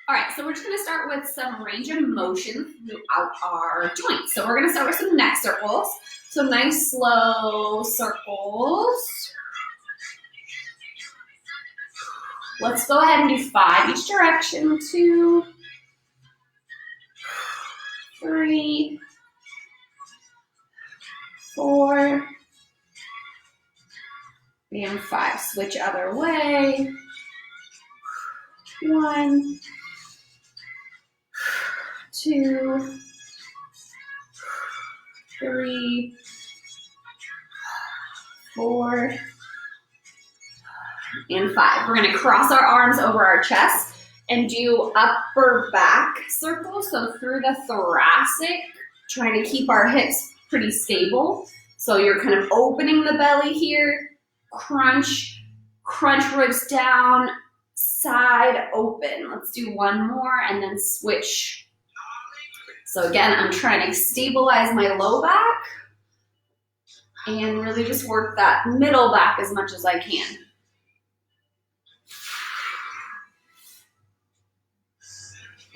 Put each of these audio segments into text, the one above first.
All right, so we're just gonna start with some range of motion throughout our joints. So we're gonna start with some neck circles. So nice slow circles. Let's go ahead and do 5 each direction. 2, 3, 4, and 5. Switch other way. 1, 2, 3, 4, and 5. We're gonna cross our arms over our chest and do upper back circles. So through the thoracic, trying to keep our hips pretty stable. So you're kind of opening the belly here, crunch ribs down, side open. Let's do one more and then switch. So again, I'm trying to stabilize my low back and really just work that middle back as much as I can.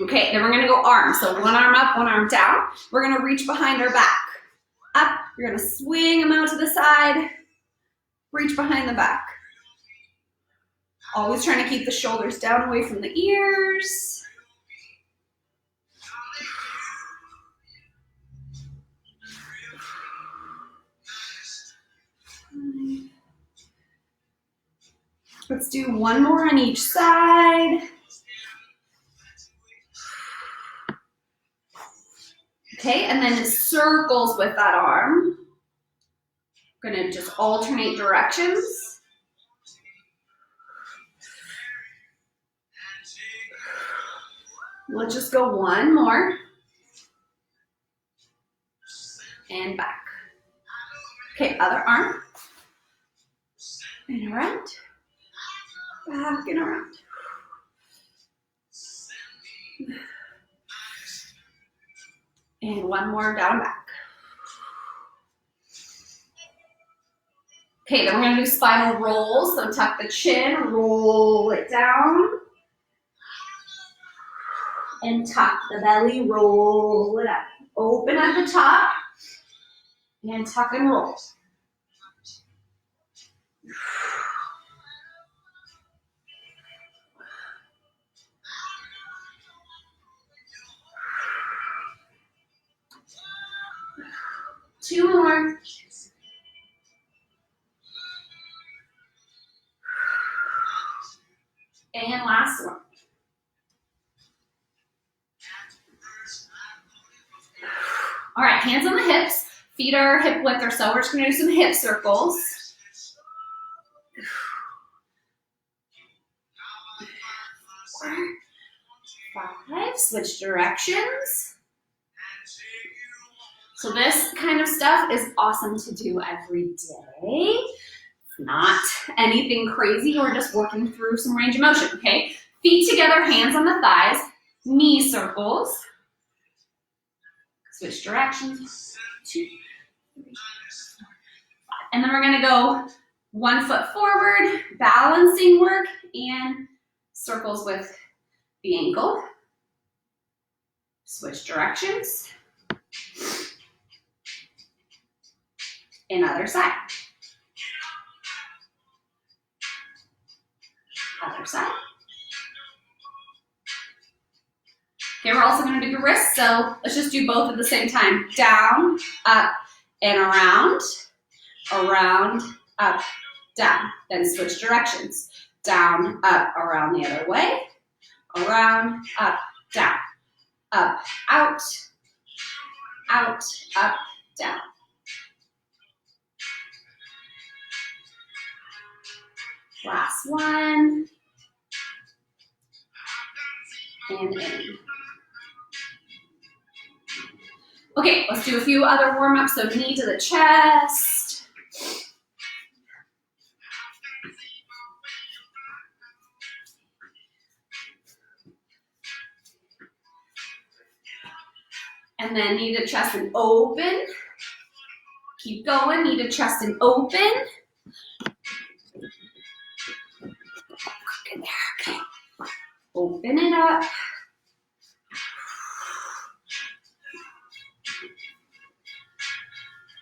Okay, then we're gonna go arms. So one arm up, one arm down. We're gonna reach behind our back. Up, you're gonna swing them out to the side, reach behind the back. Always trying to keep the shoulders down away from the ears. Let's do one more on each side. Okay, and then circles with that arm. I'm gonna just alternate directions. Let's just go one more. And back. Okay, other arm. And around. Back and around. And one more down and back. Okay, then we're gonna do spinal rolls. So tuck the chin, roll it down. And tuck the belly, roll it up. Open at the top. And tuck and roll. Two more. And last one. All right, hands on the hips. Feet are hip width or so. We're just gonna do some hip circles. 4, 5, switch directions. So this kind of stuff is awesome to do every day. It's not anything crazy. We're just working through some range of motion, okay? Feet together, hands on the thighs, knee circles. Switch directions. 2, 3, 4, 5. And then we're gonna go 1 foot forward, balancing work, and circles with the ankle. Switch directions. And other side. Other side. Okay, we're also gonna do the wrists, so let's just do both at the same time. Down, up, and around. Around, up, down. Then switch directions. Down, up, around the other way. Around, up, down. Up, out, up, down. Last one. And in. Okay, let's do a few other warm-ups. So knee to the chest. And then knee to chest and open. Keep going, knee to chest and open. In there, okay. Open it up.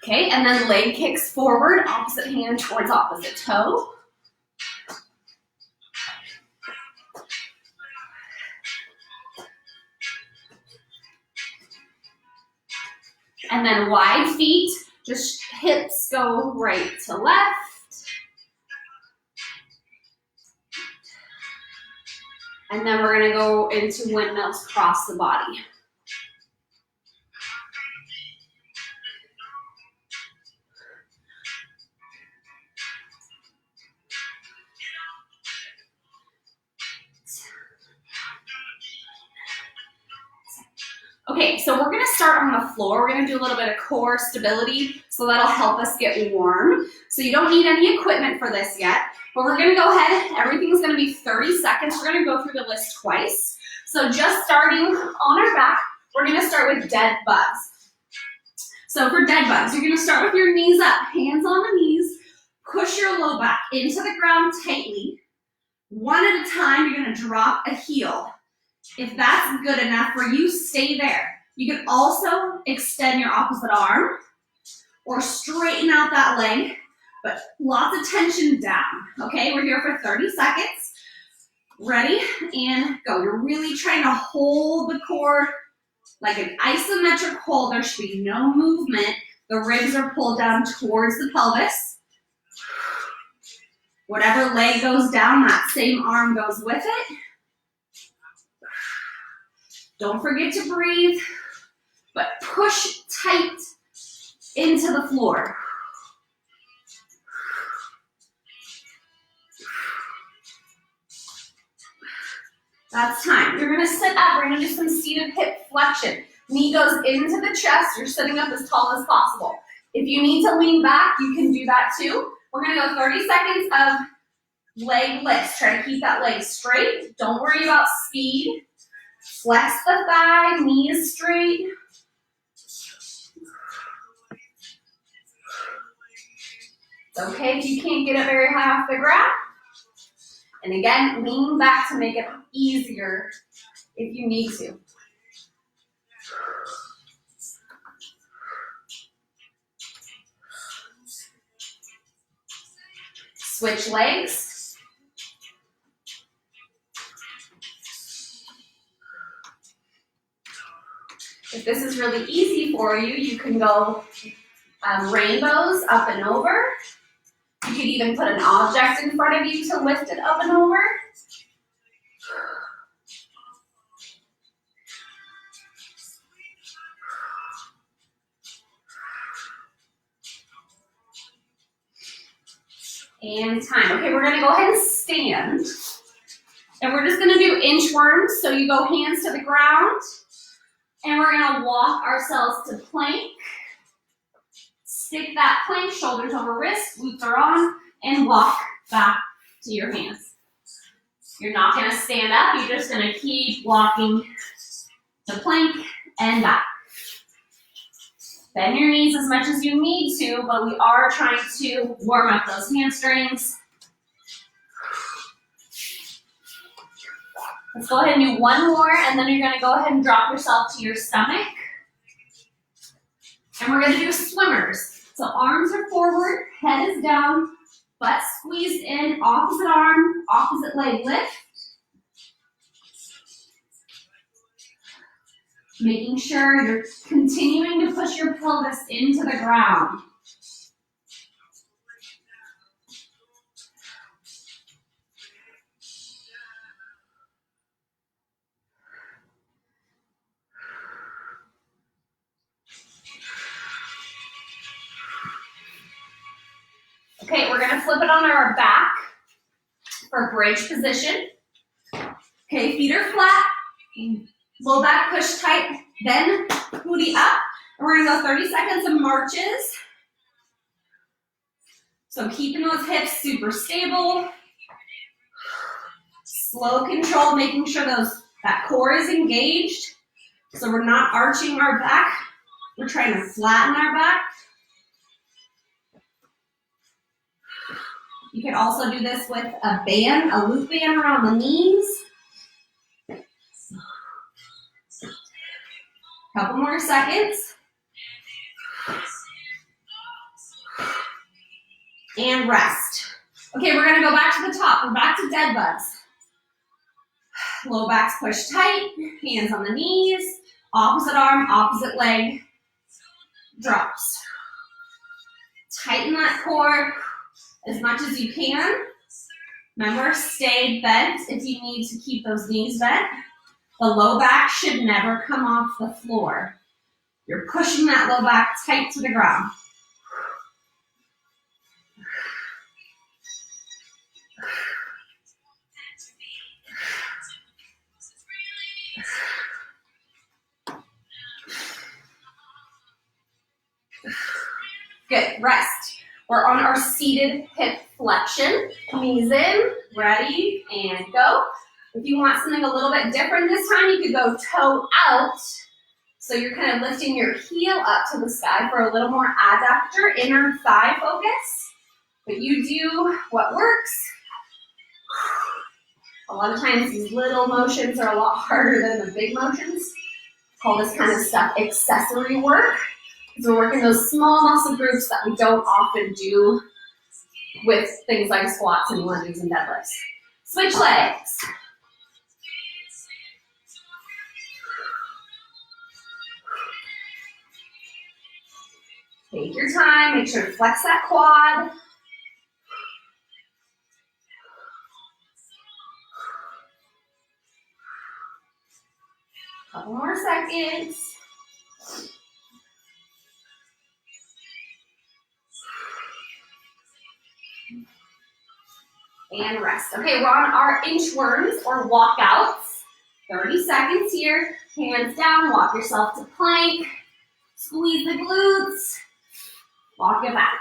Okay, and then leg kicks forward, opposite hand towards opposite toe. And then wide feet, just hips go right to left. And then we're gonna go into windmills across the body. Okay, so we're gonna start on the floor. We're gonna do a little bit of core stability, so that'll help us get warm. So you don't need any equipment for this yet, but we're gonna go ahead, everything's gonna be 30 seconds. We're gonna go through the list twice. So just starting on our back, we're gonna start with dead bugs. So for dead bugs, you're gonna start with your knees up, hands on the knees, push your low back into the ground tightly. One at a time, you're gonna drop a heel. If that's good enough for you, stay there. You can also extend your opposite arm or straighten out that leg, but lots of tension down, okay? We're here for 30 seconds. Ready, and go. You're really trying to hold the core like an isometric hold. There should be no movement. The ribs are pulled down towards the pelvis. Whatever leg goes down, that same arm goes with it. Don't forget to breathe, but push tight into the floor. That's time. You're gonna sit up. We're gonna do some seated hip flexion. Knee goes into the chest. You're sitting up as tall as possible. If you need to lean back, you can do that too. We're gonna go 30 seconds of leg lifts. Try to keep that leg straight. Don't worry about speed. Flex the thigh, knees straight. It's okay if you can't get it very high off the ground. And again, lean back to make it easier if you need to. Switch legs. If this is really easy for you, you can go rainbows up and over. You could even put an object in front of you to lift it up and over. And time. Okay, we're gonna go ahead and stand. And we're just gonna do inchworms. So you go hands to the ground. And we're gonna walk ourselves to plank. Stick that plank, shoulders over wrists, glutes are on, and walk back to your hands. You're not gonna stand up, you're just gonna keep walking to plank and back. Bend your knees as much as you need to, but we are trying to warm up those hamstrings. Let's go ahead and do one more, and then you're gonna go ahead and drop yourself to your stomach. And we're gonna do swimmers. So arms are forward, head is down, butt squeezed in, opposite arm, opposite leg lift. Making sure you're continuing to push your pelvis into the ground. Okay, we're gonna flip it on our back for bridge position. Okay, feet are flat, low back push tight, then booty up. And we're gonna go 30 seconds of marches. So keeping those hips super stable. Slow control, making sure that core is engaged. So we're not arching our back. We're trying to flatten our back. You can also do this with a band, a loop band around the knees. Couple more seconds. and rest. Okay, we're gonna go back to the top. We're back to dead bugs. Low back's pushed tight, hands on the knees, opposite arm, opposite leg, drops. Tighten that core as much as you can. Remember, stay bent if you need to keep those knees bent. The low back should never come off the floor. You're pushing that low back tight to the ground. Good, rest. We're on our seated hip flexion. Knees in, ready, and go. If you want something a little bit different this time, you could go toe out. So you're kind of lifting your heel up to the sky for a little more adductor, inner thigh focus. But you do what works. A lot of times these little motions are a lot harder than the big motions. Call this kind of stuff accessory work. So we're working those small muscle groups that we don't often do with things like squats and lunges and deadlifts. Switch legs. Take your time, make sure to flex that quad. Couple more seconds. And rest. Okay, we're on our inchworms or walkouts. 30 seconds here. Hands down, walk yourself to plank. Squeeze the glutes. Walk it back.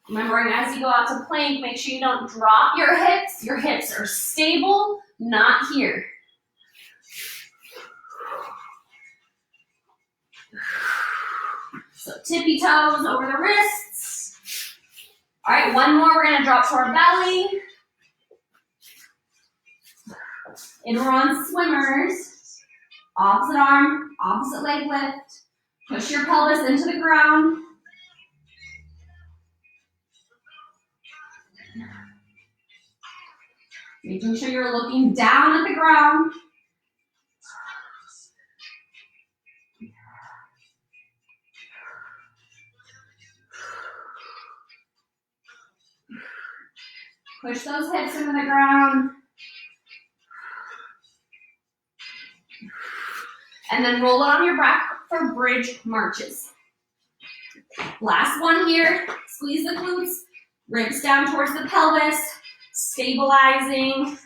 Remembering as you go out to plank, make sure you don't drop your hips. Your hips are stable, not here. So tippy toes over the wrists. All right, one more. We're gonna drop to our belly. And we're on swimmers. Opposite arm, opposite leg lift. Push your pelvis into the ground. Making sure you're looking down at the ground. Push those hips into the ground. And then roll it on your back for bridge marches. Last one here. Squeeze the glutes. Ribs down towards the pelvis. Stabilizing.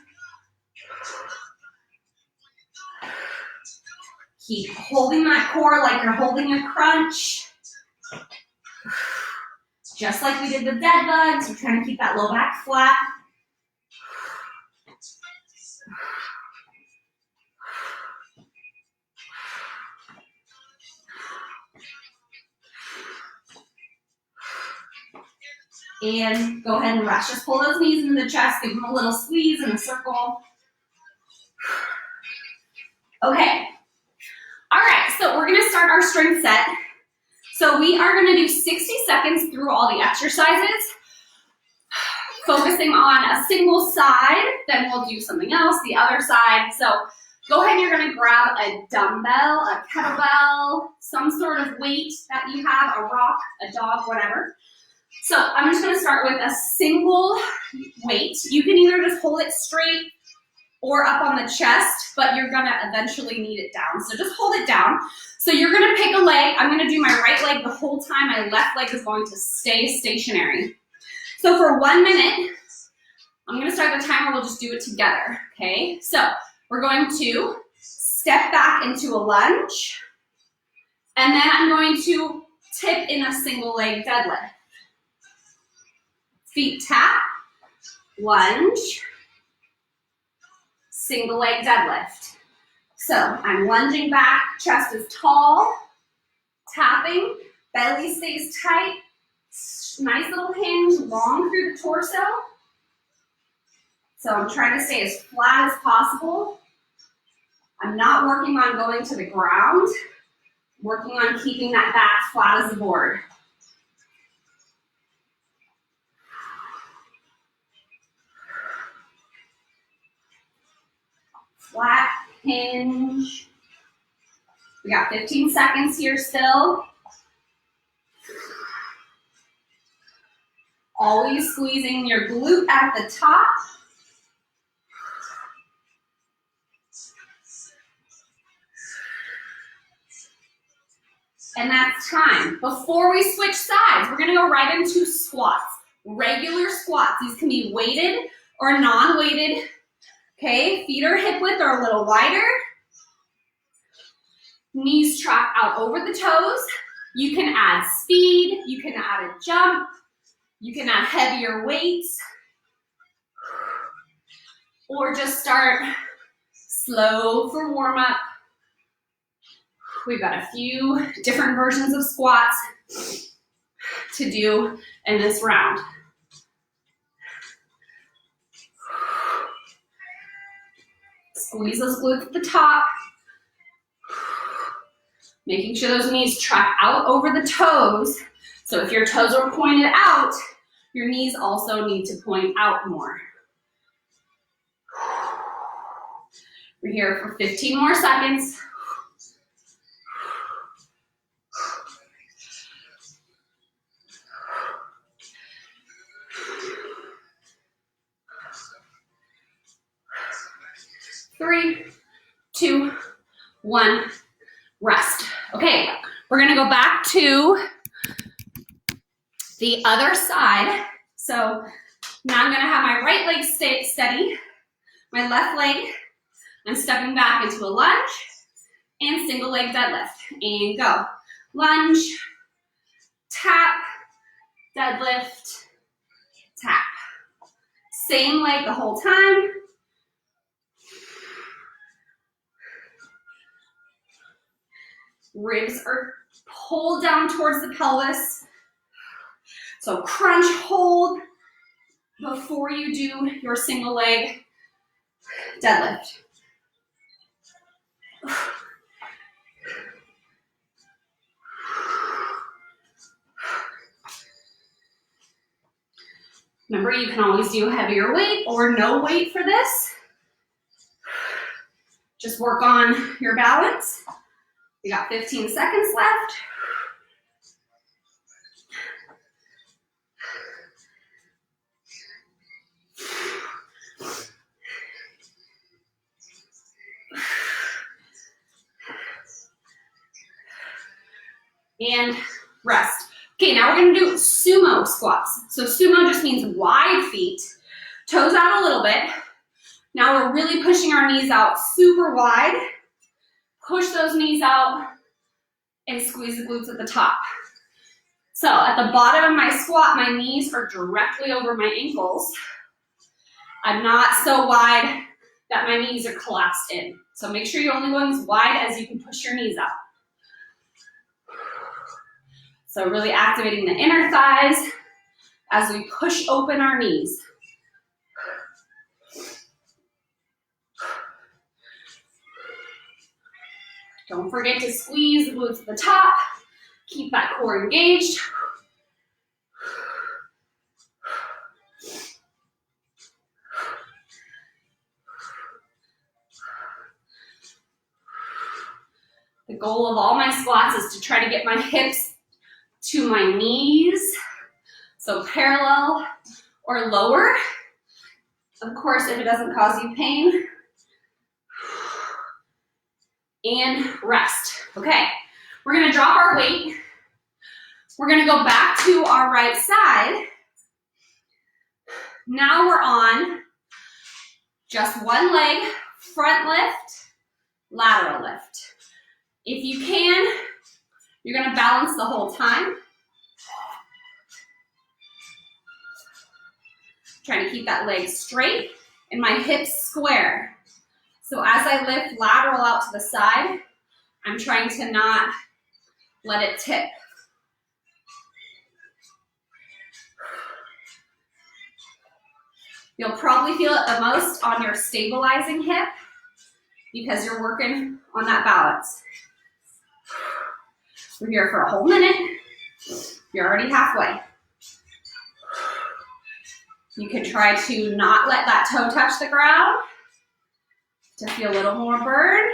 Keep holding that core like you're holding a crunch. Just like we did with dead bugs, we're trying to keep that low back flat. And go ahead and rest. Just pull those knees into the chest, give them a little squeeze in a circle. Okay. All right, so we're gonna start our strength set. So we are gonna do 60 seconds through all the exercises, focusing on a single side, then we'll do something else, the other side. So go ahead and you're gonna grab a dumbbell, a kettlebell, some sort of weight that you have, a rock, a dog, whatever. So I'm just gonna start with a single weight. You can either just hold it straight or up on the chest, but you're gonna eventually need it down. So just hold it down. So you're gonna pick a leg. I'm gonna do my right leg the whole time. My left leg is going to stay stationary. So for 1 minute, I'm gonna start the timer. We'll just do it together, okay? So we're going to step back into a lunge, and then I'm going to tip in a single leg deadlift. Feet tap, lunge, single leg deadlift. So I'm lunging back, chest is tall, tapping, belly stays tight, nice little hinge, long through the torso. So I'm trying to stay as flat as possible. I'm not working on going to the ground. Working on keeping that back flat as a board. Flat hinge. We got 15 seconds here still. Always squeezing your glute at the top. And that's time. Before we switch sides, we're gonna go right into squats. Regular squats. These can be weighted or non-weighted. Okay, feet are hip width or a little wider. Knees track out over the toes. You can add speed, you can add a jump, you can add heavier weights, or just start slow for warm up. We've got a few different versions of squats to do in this round. Squeeze those glutes at the top. Making sure those knees track out over the toes. So if your toes are pointed out, your knees also need to point out more. We're here for 15 more seconds. Three, two, one, rest. Okay, we're gonna go back to the other side. So now I'm gonna have my right leg stay steady, my left leg, I'm stepping back into a lunge and single leg deadlift. And go. Lunge, tap, deadlift, tap. Same leg the whole time. Ribs are pulled down towards the pelvis. So crunch, hold before you do your single leg deadlift. Remember, you can always do heavier weight or no weight for this. Just work on your balance. We got 15 seconds left. And rest. Okay, now we're gonna do sumo squats. So sumo just means wide feet, toes out a little bit. Now we're really pushing our knees out super wide. Push those knees out and squeeze the glutes at the top. So at the bottom of my squat, my knees are directly over my ankles. I'm not so wide that my knees are collapsed in. So make sure you're only going as wide as you can push your knees out. So really activating the inner thighs as we push open our knees. Don't forget to squeeze the glutes at the top. Keep that core engaged. The goal of all my squats is to try to get my hips to my knees, so parallel or lower. Of course, if it doesn't cause you pain. And rest. Okay, we're gonna drop our weight. We're gonna go back to our right side. Now we're on just one leg, front lift, lateral lift. If you can, you're gonna balance the whole time. Trying to keep that leg straight and my hips square. So as I lift lateral out to the side, I'm trying to not let it tip. You'll probably feel it the most on your stabilizing hip because you're working on that balance. We're here for a whole minute. You're already halfway. You can try to not let that toe touch the ground to feel a little more burn.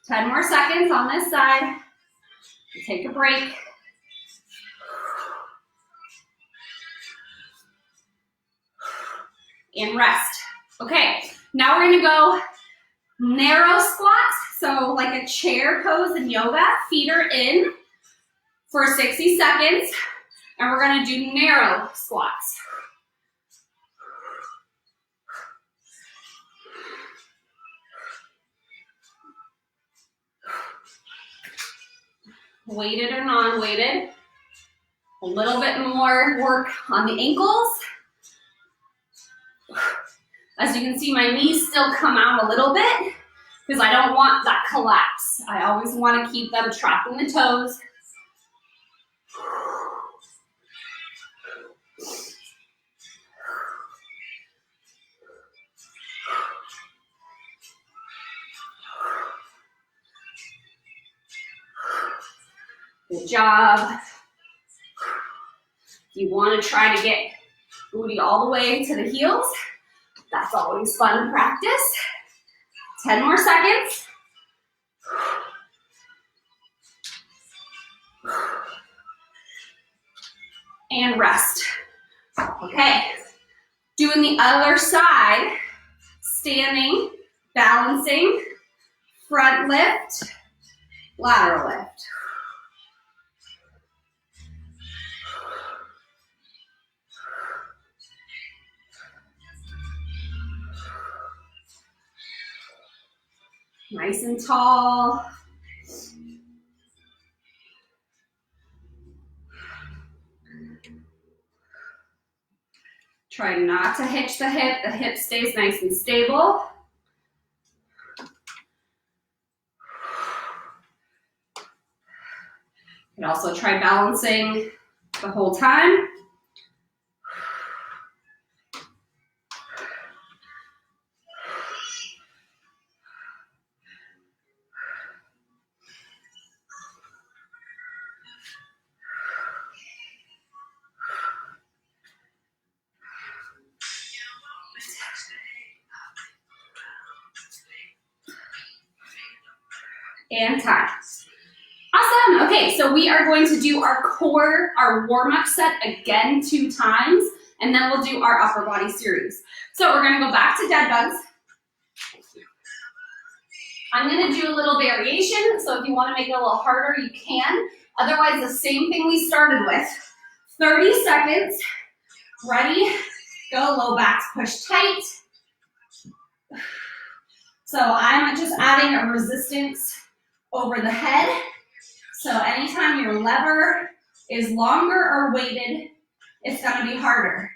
Ten more seconds on this side. Take a break. And rest. Okay, now we're gonna go narrow squat. So like a chair pose in yoga, feet are in for 60 seconds. And we're gonna do narrow squats. Weighted or non-weighted. A little bit more work on the ankles. As you can see, my knees still come out a little bit because I don't want that collapse. I always want to keep them trapped in the toes. Good job. You want to try to get booty all the way to the heels. That's always fun to practice. 10 more seconds. And rest. Okay. Doing the other side. Standing, balancing, front lift, lateral lift. Nice and tall. Try not to hitch the hip stays nice and stable. You can also try balancing the whole time. And time. Awesome. Okay, so we are going to do our core, our warm-up set again 2 times, and then we'll do our upper body series. So we're going to go back to dead bugs. I'm going to do a little variation, so if you want to make it a little harder, you can. Otherwise, the same thing we started with. 30 seconds. Ready? Go. Low backs push tight. So I'm just adding a resistance over the head. So anytime your lever is longer or weighted, it's going to be harder.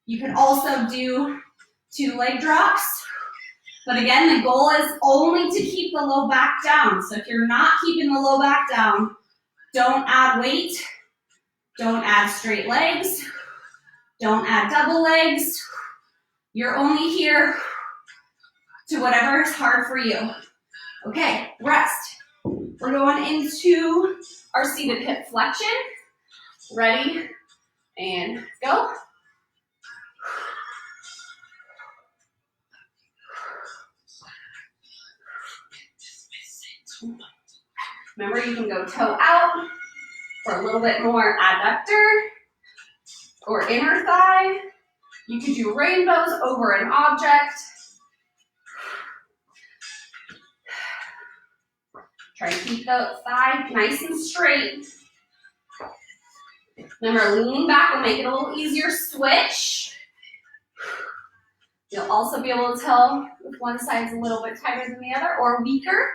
You can also do 2 leg drops. But again, the goal is only to keep the low back down. So if you're not keeping the low back down, don't add weight. Don't add straight legs. Don't add double legs. You're only here to whatever is hard for you. Okay, rest. We're going into our seated hip flexion. Ready, and go. Remember, you can go toe out for a little bit more adductor or inner thigh. You can do rainbows over an object. Try to keep the thigh nice and straight. Remember, leaning back will make it a little easier. Switch. You'll also be able to tell if one side's a little bit tighter than the other or weaker.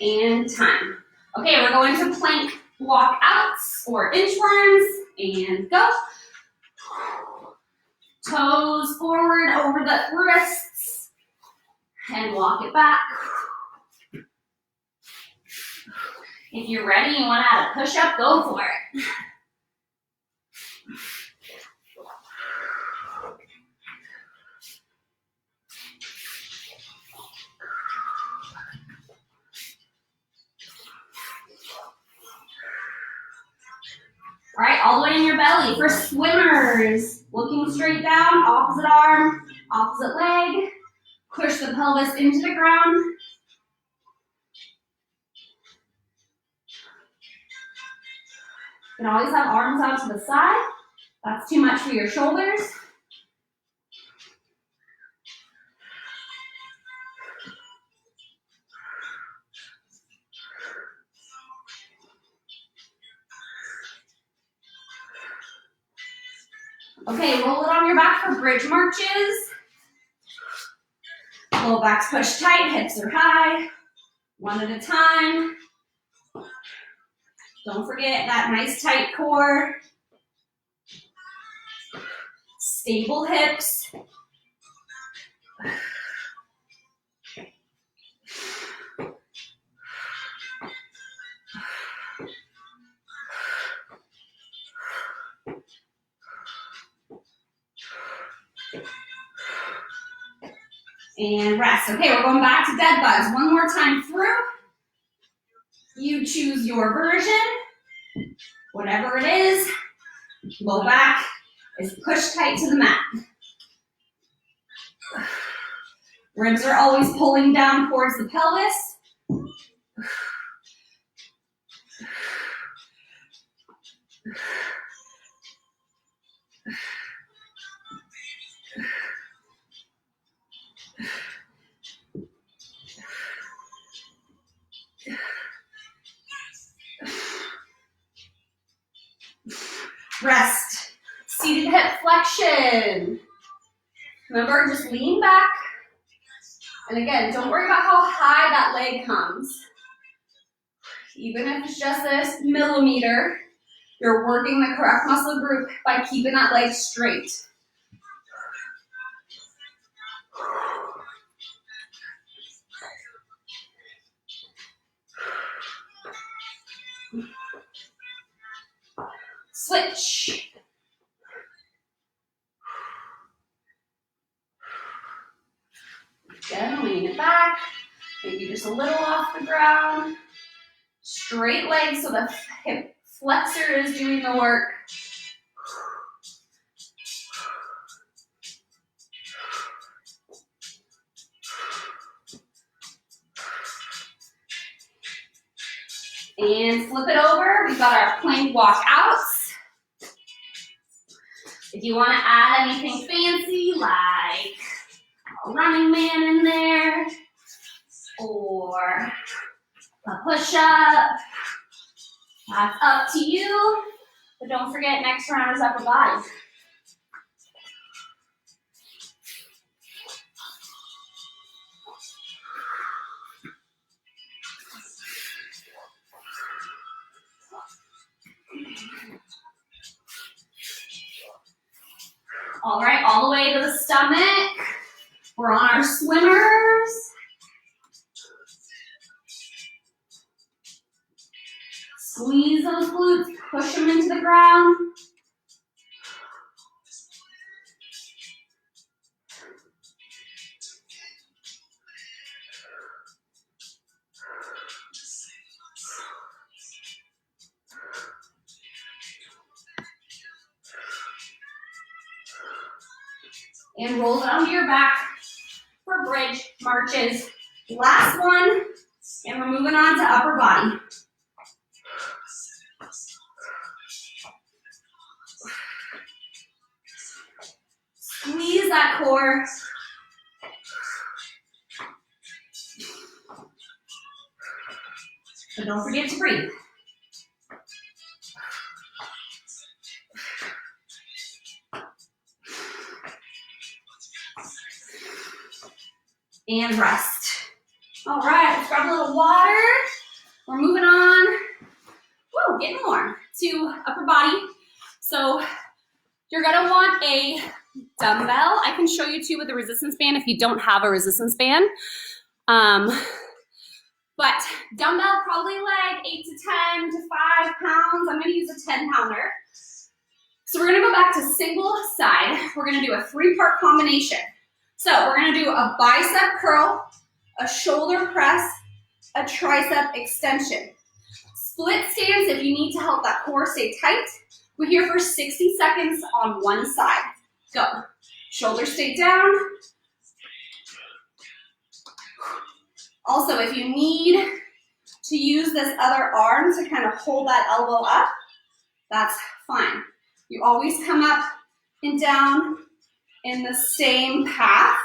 And time. Okay, we're going to plank walkouts or inchworms, and go. Toes forward over the wrists, and walk it back. If you're ready, you want to add a push-up, go for it. All right, all the way in your belly. For swimmers, looking straight down, opposite arm, opposite leg. Push the pelvis into the ground. You can always have arms out to the side. That's too much for your shoulders. Okay, roll it on your back for bridge marches. Low back's pushed tight, hips are high. One at a time. Don't forget that nice tight core. Stable hips. And rest. Okay, we're going back to dead bugs. One more time through. You choose your version, whatever it is. Low back is pushed tight to the mat. Ribs are always pulling down towards the pelvis. Rest. Seated hip flexion. Remember, just lean back. And again, don't worry about how high that leg comes. Even if it's just this millimeter, you're working the correct muscle group by keeping that leg straight. Switch. Again, lean it back. Maybe just a little off the ground. Straight legs so the hip flexor is doing the work. And flip it over. We've got our plank walkouts. If you want to add anything fancy like a running man in there or a push-up, that's up to you. But don't forget, next round is upper body. All right, all the way to the stomach. We're on our swimmers. Squeeze those glutes, push them into the ground. And roll it onto your back for bridge marches. Last one, and we're moving on to upper body. Squeeze that core. But don't forget to breathe. And rest. All right, let's grab a little water. We're moving on, woo, getting warm, to upper body. So you're gonna want a dumbbell. I can show you too with a resistance band if you don't have a resistance band. But dumbbell, probably like 8 to 10 to 5 pounds. I'm gonna use a 10-pounder. So we're gonna go back to single side. We're gonna do a 3-part combination. So we're gonna do a bicep curl, a shoulder press, a tricep extension. Split stance if you need to help that core stay tight. We're here for 60 seconds on one side. Go. Shoulders stay down. Also, if you need to use this other arm to kind of hold that elbow up, that's fine. You always come up and down in the same path.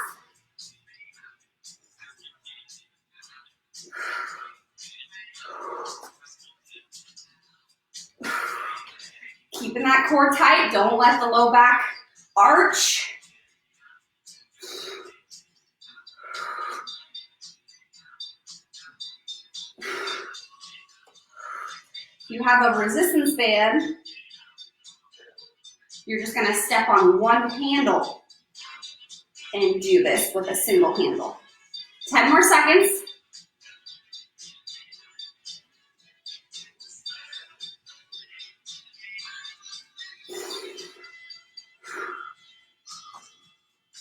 Keeping that core tight, don't let the low back arch. You have a resistance band, you're just gonna step on one handle and do this with a single handle. 10 more seconds.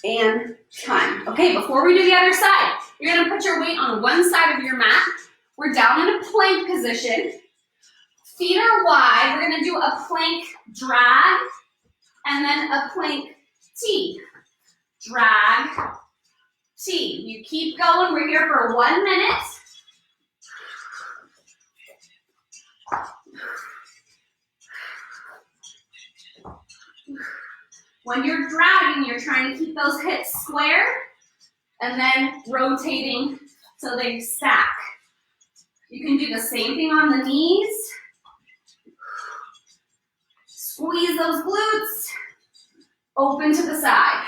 And time. Okay, before we do the other side, you're gonna put your weight on one side of your mat. We're down in a plank position. Feet are wide. We're gonna do a plank drag and then a plank T. Drag, T. You keep going. We're here for 1 minute. When you're dragging, you're trying to keep those hips square and then rotating so they stack. You can do the same thing on the knees. Squeeze those glutes. Open to the side.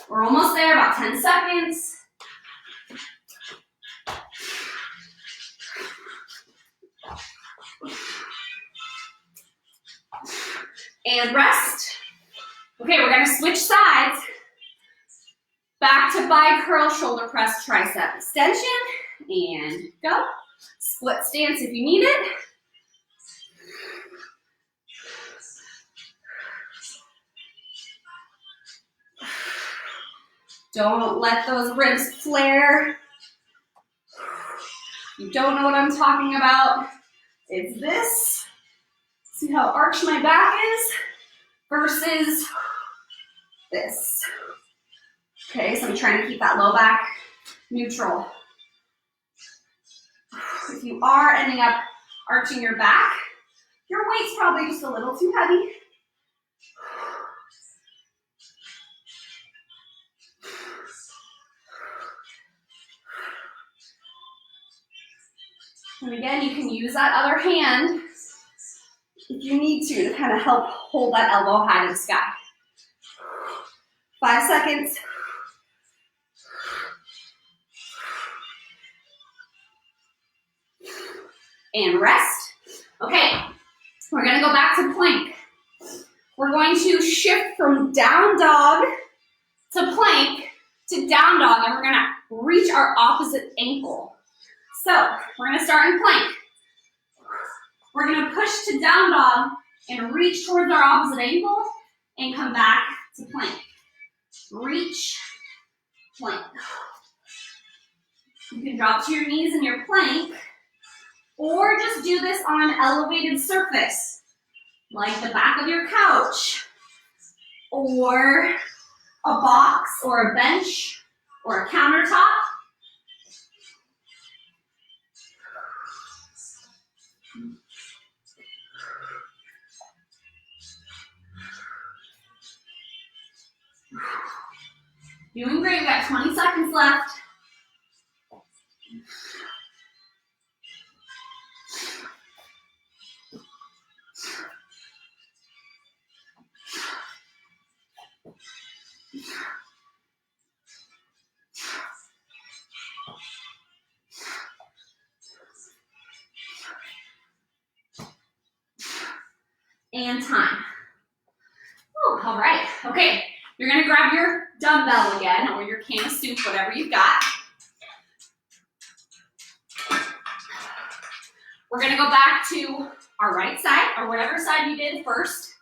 We're almost there, about 10 seconds. And rest. Okay, we're gonna switch sides. Back to bi curl, shoulder press, tricep extension, and go. Split stance if you need it. Don't let those ribs flare. You don't know what I'm talking about. It's this. See how arched my back is versus this. Okay, so I'm trying to keep that low back neutral. If you are ending up arching your back, your weight's probably just a little too heavy. And again, you can use that other hand if you need to kind of help hold that elbow high to the sky. 5 seconds. And rest. Okay, we're gonna go back to plank. We're going to shift from down dog to plank to down dog, and we're gonna reach our opposite ankle. So we're gonna start in plank. We're gonna push to down dog and reach towards our opposite ankle and come back to plank. Reach, plank. You can drop to your knees in your plank, or just do this on an elevated surface, like the back of your couch, or a box, or a bench, or a countertop. Doing great, we got 20 seconds left. and time. Oh, all right. Okay, you're gonna grab your dumbbell again or your can of soup, whatever you've got. We're gonna go back to our right side or whatever side you did first.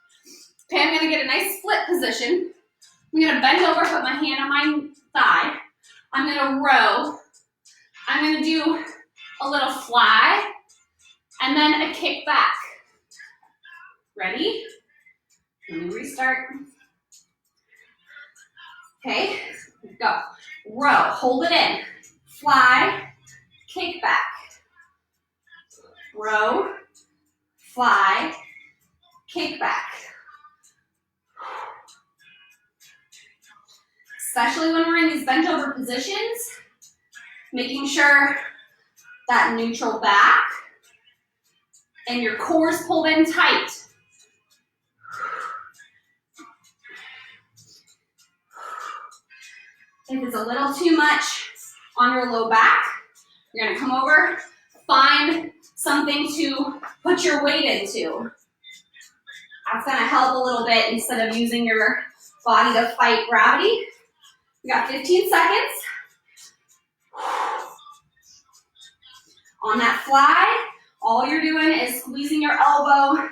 Okay, I'm gonna get a nice split position. I'm gonna bend over, put my hand on my thigh. I'm gonna row. I'm gonna do a little fly and then a kick back. Ready? Let me restart. Okay, go. Row, hold it in. Fly, kick back. Row, fly, kick back. Especially when we're in these bent over positions, making sure that neutral back and your core is pulled in tight. If it's a little too much on your low back, you're gonna come over, find something to put your weight into. That's gonna help a little bit instead of using your body to fight gravity. We got 15 seconds. On that fly, all you're doing is squeezing your elbow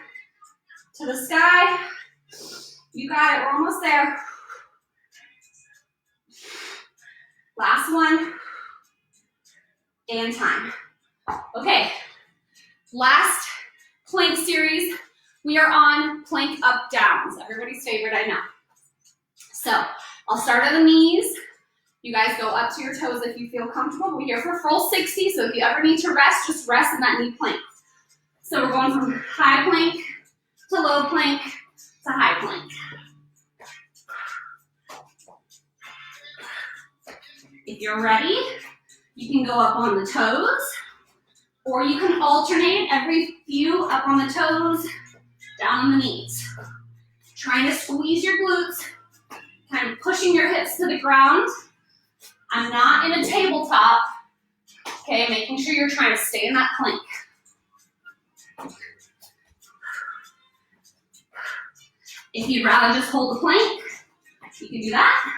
to the sky. You got it, we're almost there. Last one, and time. Okay, last plank series. We are on plank up downs, everybody's favorite, I know. So, I'll start at the knees. You guys go up to your toes if you feel comfortable. We're here for full 60, so if you ever need to rest, just rest in that knee plank. So we're going from high plank to low plank to high plank. If you're ready, you can go up on the toes, or you can alternate every few up on the toes, down on the knees. Trying to squeeze your glutes, kind of pushing your hips to the ground. I'm not in a tabletop, okay, making sure you're trying to stay in that plank. If you'd rather just hold the plank, you can do that.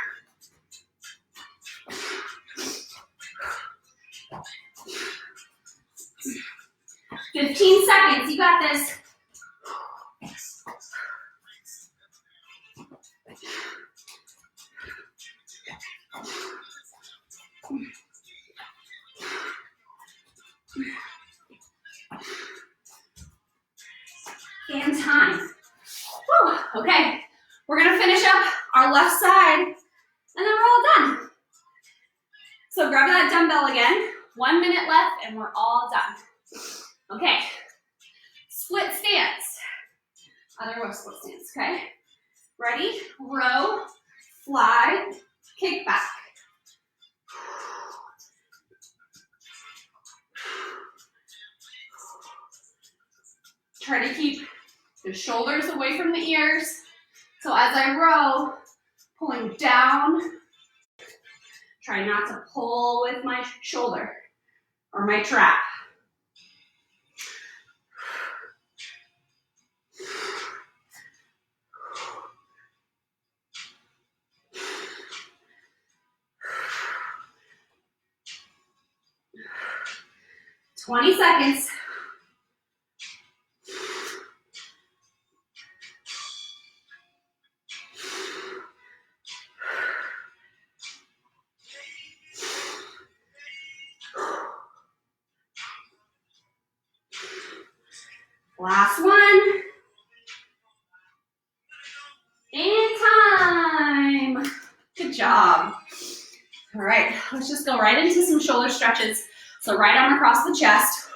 "15 seconds, you got this. And time. Whew. Okay, we're gonna finish up our left side and then we're all done. So grab that dumbbell again. 1 minute left and we're all done. Okay, split stance. Other row split stance, okay? Ready? Row, fly, kick back. Try to keep the shoulders away from the ears. So as I row, pulling down, try not to pull with my shoulder or my trap. "20 seconds. Last one. And time. Good job. All right, let's just go right into some shoulder stretches. So right arm across the chest.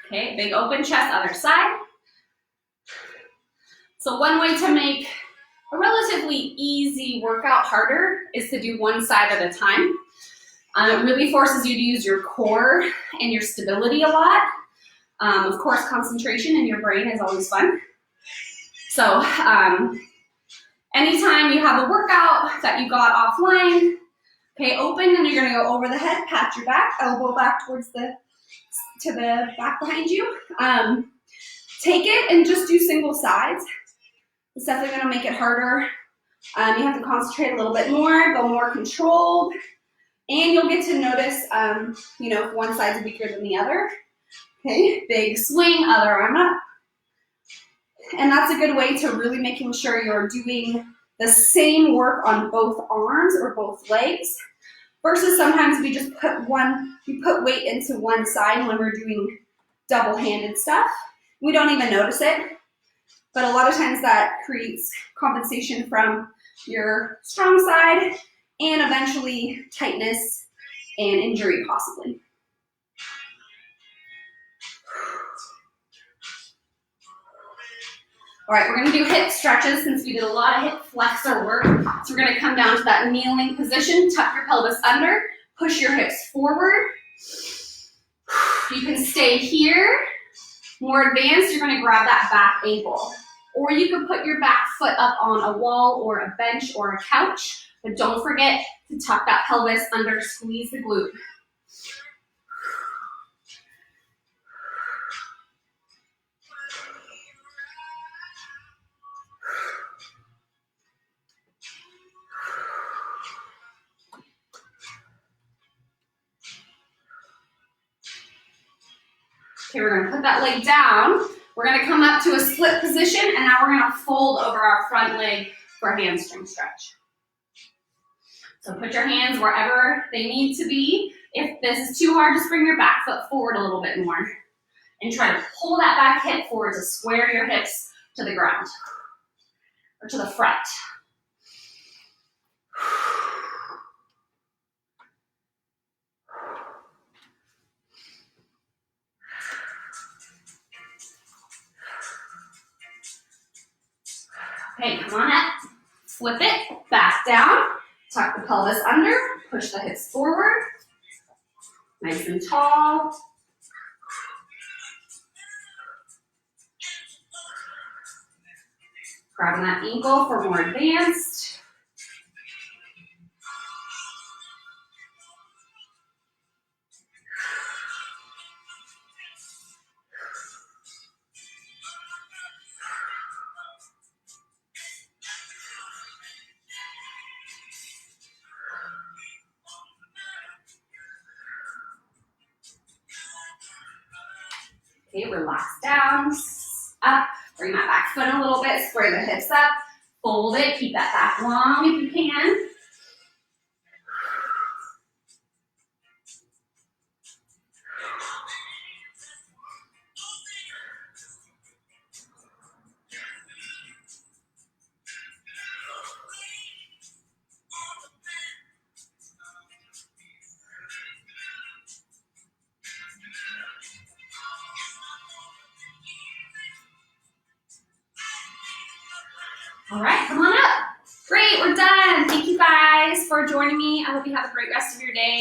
Okay, big open chest, other side. So one way to make a relatively easy workout harder is to do one side at a time. It really forces you to use your core and your stability a lot. Of course, concentration in your brain is always fun. So Anytime you have a workout that you got offline, okay, open, and you're gonna go over the head, pat your back, elbow back towards the back behind you. Take it and just do single sides. It's definitely gonna make it harder. You have to concentrate a little bit more, go more controlled, and you'll get to notice, if one side's weaker than the other. Okay, big swing, other arm up. And that's a good way to really making sure you're doing the same work on both arms or both legs, versus sometimes we just put weight into one side when we're doing double-handed stuff. We don't even notice it, but a lot of times that creates compensation from your strong side and eventually tightness and injury possibly. All right, we're gonna do hip stretches since we did a lot of hip flexor work. So we're gonna come down to that kneeling position, tuck your pelvis under, push your hips forward. You can stay here. More advanced, you're gonna grab that back ankle. Or you can put your back foot up on a wall or a bench or a couch, but don't forget to tuck that pelvis under, squeeze the glute. Okay, we're gonna put that leg down. We're gonna come up to a split position, and now we're gonna fold over our front leg for a hamstring stretch. So put your hands wherever they need to be. If this is too hard, just bring your back foot forward a little bit more. And try to pull that back hip forward to square your hips to the ground, or to the front. Okay, come on up, flip it, back down, tuck the pelvis under, push the hips forward, nice and tall. Grabbing that ankle for more advanced. Okay, relax down, up, bring that back foot a little bit, square the hips up, fold it, keep that back long if you can. All right, come on up. Great, we're done. Thank you guys for joining me. I hope you have a great rest of your day.